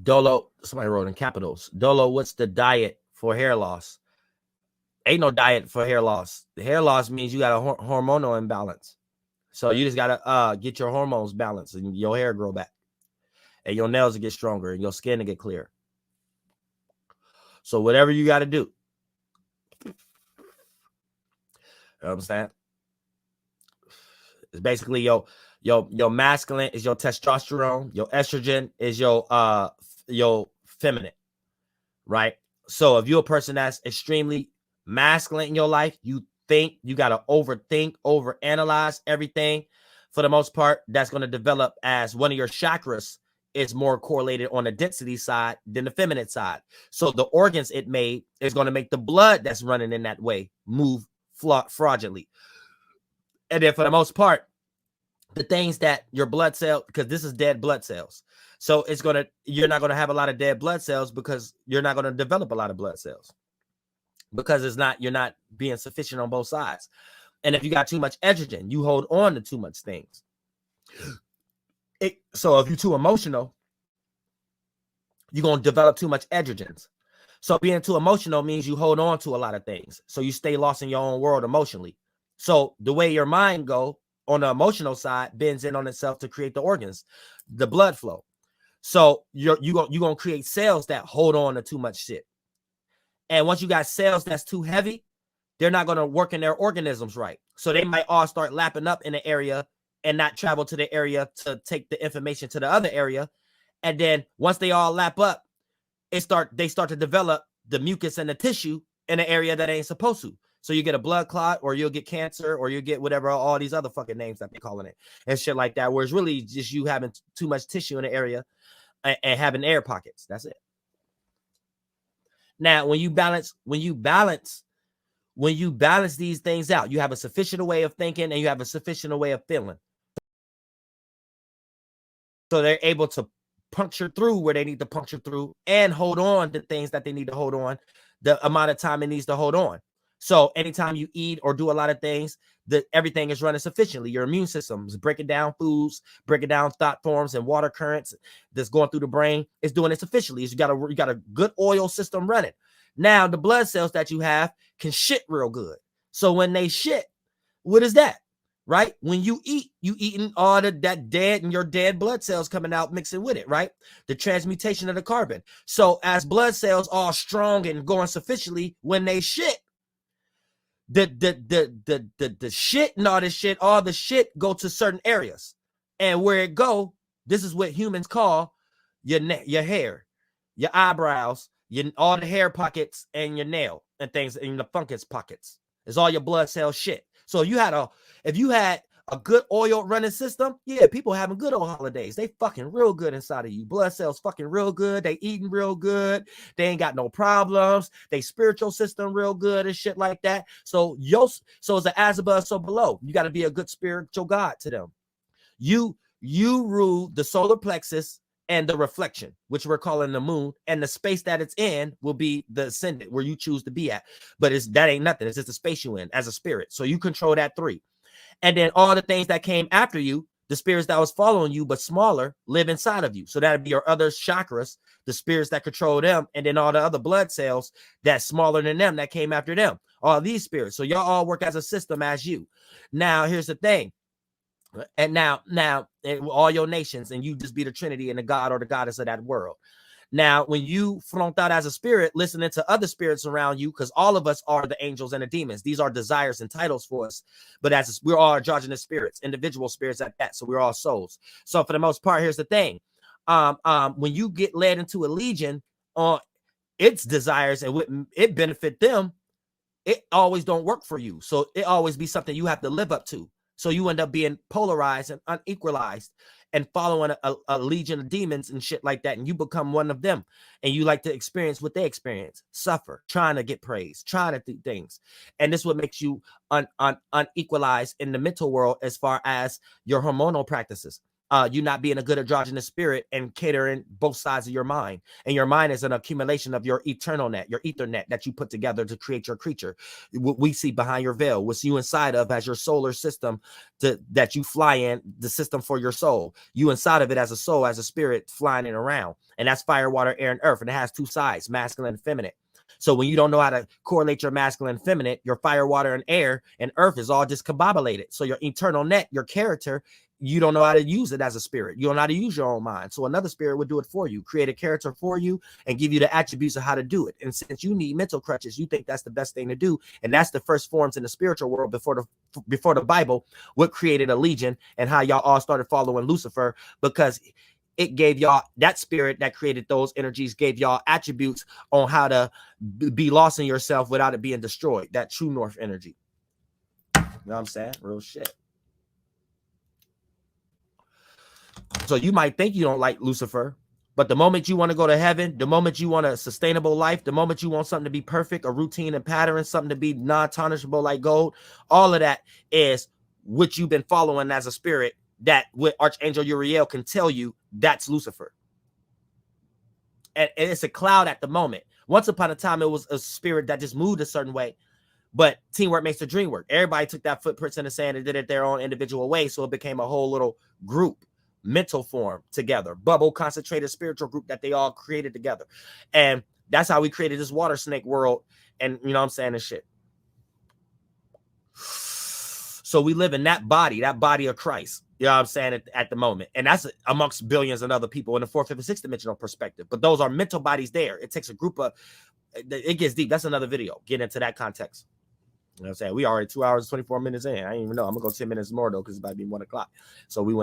Dolo, somebody wrote in capitals. Dolo, what's the diet for hair loss? Ain't no diet for hair loss. The hair loss means you got a hormonal imbalance. So you just gotta get your hormones balanced and your hair grow back, and your nails will get stronger and your skin will get clear. So whatever you got to do, you know what I'm saying? It's basically your masculine is your testosterone, your estrogen is your feminine, right? So if you're a person that's extremely masculine in your life, you think you got to overthink, overanalyze everything. For the most part, that's going to develop as one of your chakras is more correlated on the density side than the feminine side. So the organs it made is going to make the blood that's running in that way move fraudulently. And then for the most part, the things that your blood cell, because this is dead blood cells. So you're not going to have a lot of dead blood cells because you're not going to develop a lot of blood cells because you're not being sufficient on both sides. And if you got too much estrogen, you hold on to too much things. So if you're too emotional, you're going to develop too much estrogens. So being too emotional means you hold on to a lot of things. So you stay lost in your own world emotionally. So the way your mind go on the emotional side bends in on itself to create the organs, the blood flow. So you're going to create cells that hold on to too much shit. And once you got cells that's too heavy, they're not going to work in their organisms right. So they might all start lapping up in the area and not travel to the area to take the information to the other area. And then once they all lap up, they start to develop the mucus and the tissue in an area that ain't supposed to. So you get a blood clot, or you'll get cancer, or you'll get whatever, all these other fucking names that they're calling it and shit like that, where it's really just you having too much tissue in the area and having air pockets. That's it. Now, when you balance these things out, you have a sufficient way of thinking and you have a sufficient way of feeling. So they're able to puncture through where they need to puncture through and hold on to things that they need to hold on the amount of time it needs to hold on. So anytime you eat or do a lot of things, everything is running sufficiently. Your immune system is breaking down foods, breaking down thought forms and water currents that's going through the brain. It's doing it sufficiently. You got a good oil system running. Now the blood cells that you have can shit real good. So when they shit, what is that? Right? When you eat, you eating all that dead and your dead blood cells coming out mixing with it, right? The transmutation of the carbon. So as blood cells are strong and going sufficiently, when they shit, the shit and all the shit go to certain areas. And where it go, this is what humans call your hair, your eyebrows, all the hair pockets and your nail and things in the fungus pockets. It's all your blood cell shit. So if you had a good oil running system, yeah, people having good old holidays. They fucking real good inside of you. Blood cells fucking real good. They eating real good. They ain't got no problems. They spiritual system real good and shit like that. So it's an as above, so below. You got to be a good spiritual God to them. You rule the solar plexus and the reflection, which we're calling the moon, and the space that it's in will be the ascendant where you choose to be at. But that ain't nothing. It's just the space you in as a spirit. So you control that 3. And then all the things that came after you, the spirits that was following you, but smaller, live inside of you. So that'd be your other chakras, the spirits that control them, and then all the other blood cells that's smaller than them that came after them. All these spirits. So y'all all work as a system as you. Now, here's the thing. And now all your nations, and you just be the Trinity and the God or the goddess of that world. Now, when you flunked out as a spirit, listening to other spirits around you, because all of us are the angels and the demons. These are desires and titles for us. But we're all androgynous spirits, individual spirits at that. So we're all souls. So for the most part, here's the thing. When you get led into a legion on its desires and what it benefit them, it always don't work for you. So it always be something you have to live up to. So you end up being polarized and unequalized and following a legion of demons and shit like that. And you become one of them. And you like to experience what they experience, suffer, trying to get praise, trying to do things. And this is what makes you unequalized in the mental world as far as your hormonal practices. you not being a good androgynous spirit and catering both sides of your mind. And your mind is an accumulation of your eternal net, your ether net that you put together to create your creature. What we see behind your veil, what's you inside of as your solar system that you fly in, the system for your soul. You inside of it as a soul, as a spirit flying it around. And that's fire, water, air, and earth. And it has two sides, masculine and feminine. So when you don't know how to correlate your masculine and feminine, your fire, water, and air and earth is all discombobulated. So your eternal net, your character, you don't know how to use it as a spirit. You don't know how to use your own mind. So another spirit would do it for you, create a character for you, and give you the attributes of how to do it. And since you need mental crutches, you think that's the best thing to do. And that's the first forms in the spiritual world before the Bible, what created a legion and how y'all all started following Lucifer, because it gave y'all, that spirit that created those energies gave y'all attributes on how to be lost in yourself without it being destroyed. That true north energy. You know what I'm saying? Real shit. So you might think you don't like Lucifer, but the moment you want to go to heaven, the moment you want a sustainable life, the moment you want something to be perfect, a routine and pattern, something to be non-tarnishable like gold, all of that is what you've been following as a spirit, that what Archangel Uriel can tell you, that's Lucifer. And it's a cloud at the moment. Once upon a time, it was a spirit that just moved a certain way. But teamwork makes the dream work. Everybody took that footprints in the sand and did it their own individual way. So it became a whole little group, mental form together, bubble, concentrated spiritual group that they all created together. And that's how we created this water snake world. And you know what I'm saying, and shit. So we live in that body of Christ. You know what I'm saying, at the moment. And that's amongst billions and other people in the fourth, fifth, and sixth dimensional perspective. But those are mental bodies there. It takes a group of, it gets deep. That's another video. Get into that context. You know what I'm saying? We already 2 hours, 24 minutes in. I didn't even know. I'm going to go 10 minutes more, though, because it's about to be 1 o'clock. So we went.